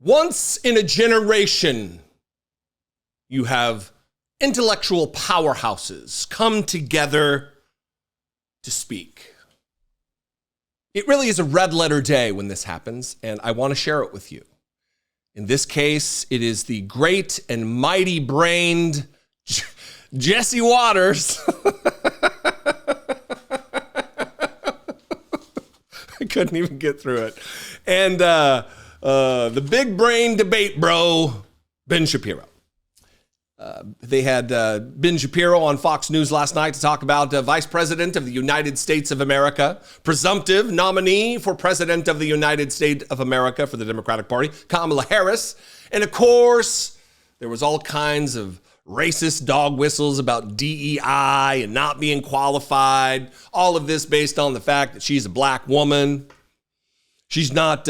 Once in a generation, you have intellectual powerhouses come together to speak. It really is a red letter day when this happens, and I want to share it with you. In this case, it is the great and mighty brained Jesse Waters. I couldn't even get through it. And the big brain debate bro, Ben Shapiro. They had Ben Shapiro on Fox News last night to talk about Vice President of the United States of America, presumptive nominee for President of the United States of America for the Democratic Party, Kamala Harris. And of course, there was all kinds of racist dog whistles about DEI and not being qualified. All of this based on the fact that she's a black woman. She's not...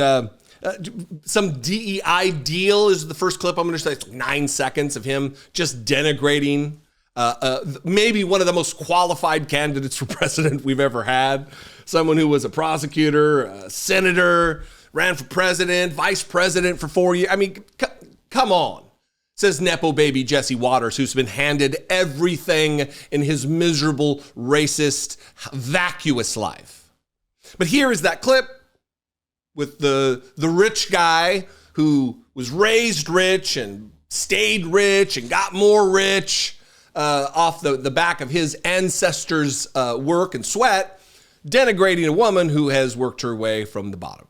some DEI deal is the first clip I'm going to say. It's 9 seconds of him just denigrating maybe one of the most qualified candidates for president we've ever had. Someone who was a prosecutor, a senator, ran for president, vice president for 4 years. I mean, come on, says Nepo baby Jesse Waters, who's been handed everything in his miserable, racist, vacuous life. But here is that clip with the rich guy who was raised rich and stayed rich and got more rich off the back of his ancestors' work and sweat, denigrating a woman who has worked her way from the bottom.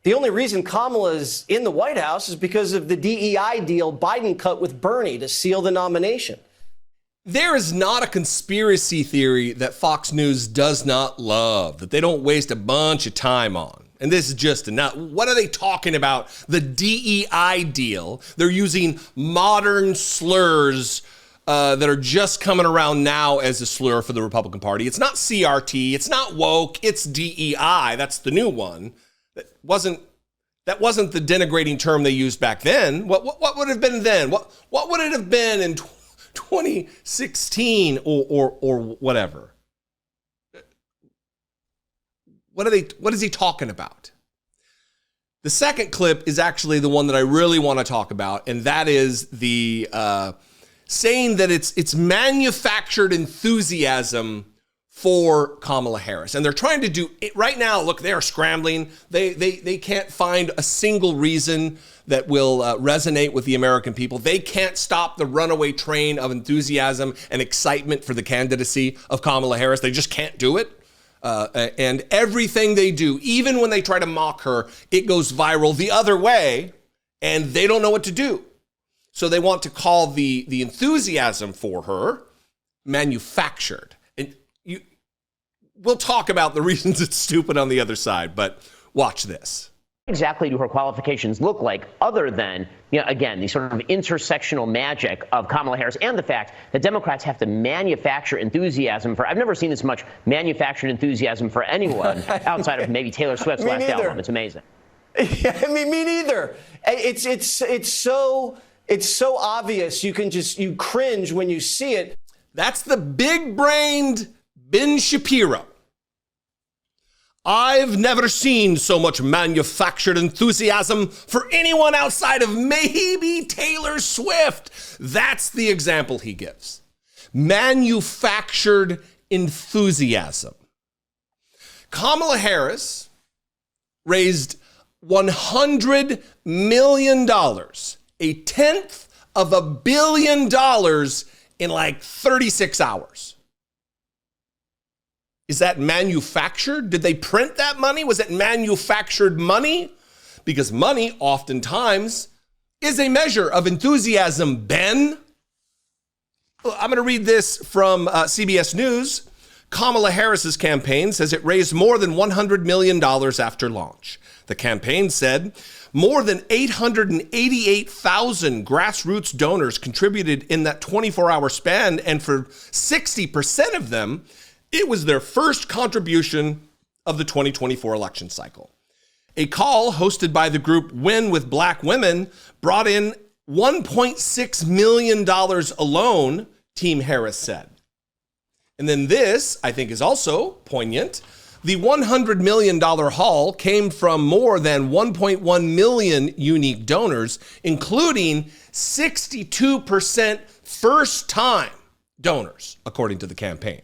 The only reason Kamala's in the White House is because of the DEI deal Biden cut with Bernie to seal the nomination. There is not a conspiracy theory that Fox News does not love, that they don't waste a bunch of time on. And this is just enough. What are they talking about? The DEI deal. They're using modern slurs that are just coming around now as a slur for the Republican Party. It's not CRT. It's not woke. It's DEI. That's the new one. That wasn't the denigrating term they used back then. What would it have been then? What would it have been in 2016 or whatever? What is he talking about? The second clip is actually the one that I really want to talk about, and that is the saying that it's manufactured enthusiasm for Kamala Harris. And they're trying to do it right now. Look, they are scrambling. They can't find a single reason that will resonate with the American people. They can't stop the runaway train of enthusiasm and excitement for the candidacy of Kamala Harris. They just can't do it. And everything they do, even when they try to mock her, it goes viral the other way, and they don't know what to do. So they want to call the enthusiasm for her manufactured. And we'll talk about the reasons it's stupid on the other side, but watch this. Exactly do her qualifications look like other than, again, the sort of intersectional magic of Kamala Harris and the fact that Democrats have to manufacture enthusiasm for, I've never seen this much manufactured enthusiasm for anyone outside of maybe Taylor Swift's last album. It's amazing. Yeah, I mean, me neither. It's so obvious. You cringe when you see it. That's the big-brained Ben Shapiro. I've never seen so much manufactured enthusiasm for anyone outside of maybe Taylor Swift. That's the example he gives. Manufactured enthusiasm. Kamala Harris raised $100 million, a tenth of $1 billion in like 36 hours. Is that manufactured? Did they print that money? Was it manufactured money? Because money oftentimes is a measure of enthusiasm, Ben. I'm going to read this from CBS News. Kamala Harris's campaign says it raised more than $100 million after launch. The campaign said more than 888,000 grassroots donors contributed in that 24-hour span, and for 60% of them, it was their first contribution of the 2024 election cycle. A call hosted by the group Win with Black Women brought in $1.6 million alone, Team Harris said. And then this, I think, is also poignant. The $100 million haul came from more than 1.1 million unique donors, including 62% first-time donors, according to the campaign.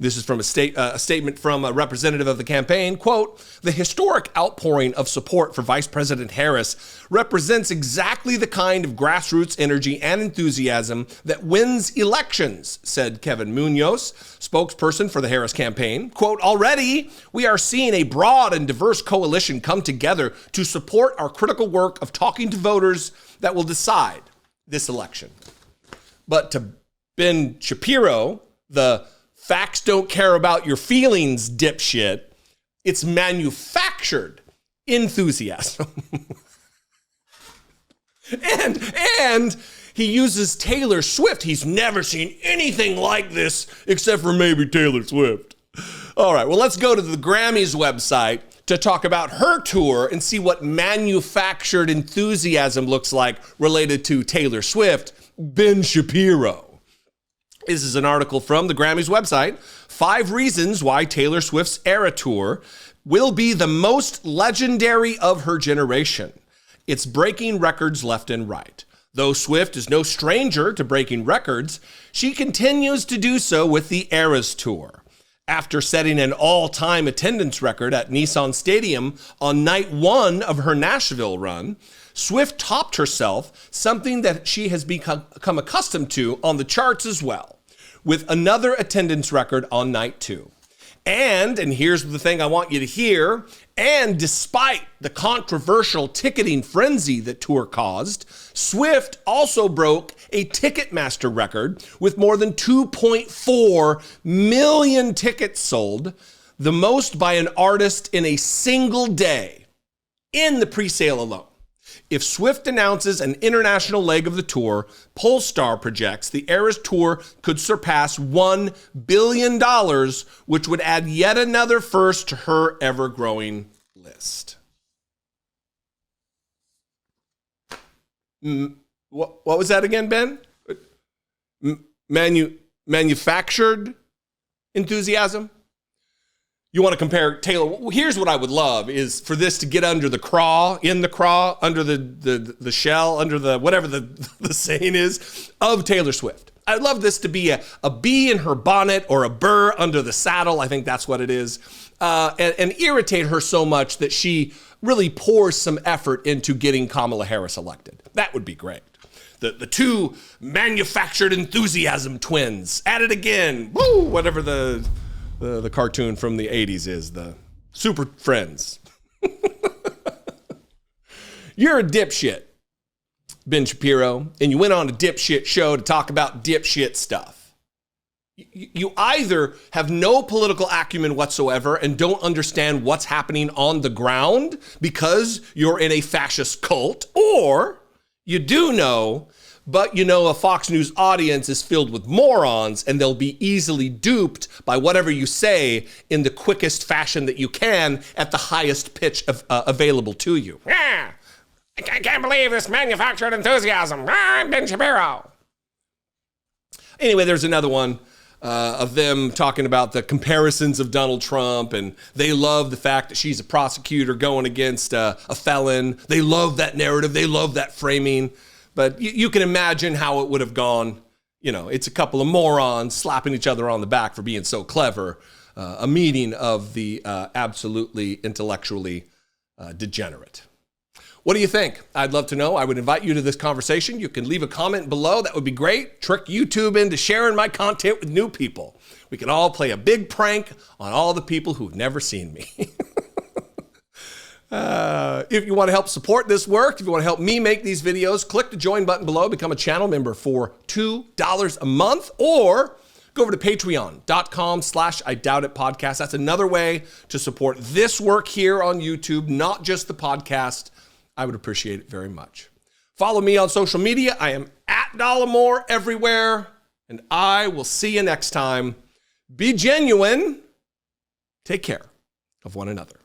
This is from a statement from a representative of the campaign. Quote, "The historic outpouring of support for Vice President Harris represents exactly the kind of grassroots energy and enthusiasm that wins elections," said Kevin Munoz, spokesperson for the Harris campaign. Quote, "Already, we are seeing a broad and diverse coalition come together to support our critical work of talking to voters that will decide this election." But to Ben Shapiro, the facts don't care about your feelings dipshit, it's manufactured enthusiasm. and he uses Taylor Swift. He's never seen anything like this except for maybe Taylor Swift. All right, well, let's go to the Grammys website to talk about her tour and see what manufactured enthusiasm looks like related to Taylor Swift. Ben Shapiro. This is an article from the Grammys website. 5 reasons why Taylor Swift's Era Tour will be the most legendary of her generation. It's breaking records left and right. Though Swift is no stranger to breaking records, she continues to do so with the Eras Tour. After setting an all-time attendance record at Nissan Stadium on night 1 of her Nashville run, Swift topped herself, something that she has become accustomed to on the charts as well, with another attendance record on night 2. And here's the thing I want you to hear, and despite the controversial ticketing frenzy that tour caused, Swift also broke a Ticketmaster record with more than 2.4 million tickets sold, the most by an artist in a single day in the presale alone. If Swift announces an international leg of the tour, Polestar projects the Eras Tour could surpass $1 billion, which would add yet another first to her ever-growing list. What was that again, Ben? Manufactured enthusiasm? You want to compare Taylor? Here's what I would love is for this to get under the craw, in the craw, under the shell, under the whatever the saying is of Taylor Swift. I'd love this to be a bee in her bonnet or a burr under the saddle. I think that's what it is. And irritate her so much that she really pours some effort into getting Kamala Harris elected. That would be great. The two manufactured enthusiasm twins at it again. Woo! Whatever the cartoon from the 80s is, the Super Friends. You're a dipshit, Ben Shapiro, and you went on a dipshit show to talk about dipshit stuff. You either have no political acumen whatsoever and don't understand what's happening on the ground because you're in a fascist cult, or you do know, but you know a Fox News audience is filled with morons and they'll be easily duped by whatever you say in the quickest fashion that you can at the highest pitch available to you. Yeah, I can't believe this manufactured enthusiasm. I'm Ben Shapiro. Anyway, there's another one of them talking about the comparisons of Donald Trump, and they love the fact that she's a prosecutor going against a felon. They love that narrative. They love that framing. But you can imagine how it would have gone. You know, it's a couple of morons slapping each other on the back for being so clever. A meeting of the absolutely intellectually degenerate. What do you think? I'd love to know. I would invite you to this conversation. You can leave a comment below. That would be great. Trick YouTube into sharing my content with new people. We can all play a big prank on all the people who've never seen me. If you want to help support this work, if you want to help me make these videos, click the join button below, become a channel member for $2 a month, or go over to patreon.com/IDoubtIt podcast. That's another way to support this work here on YouTube, not just the podcast. I would appreciate it very much. Follow me on social media. I am at Dollemore everywhere, and I will see you next time. Be genuine. Take care of one another.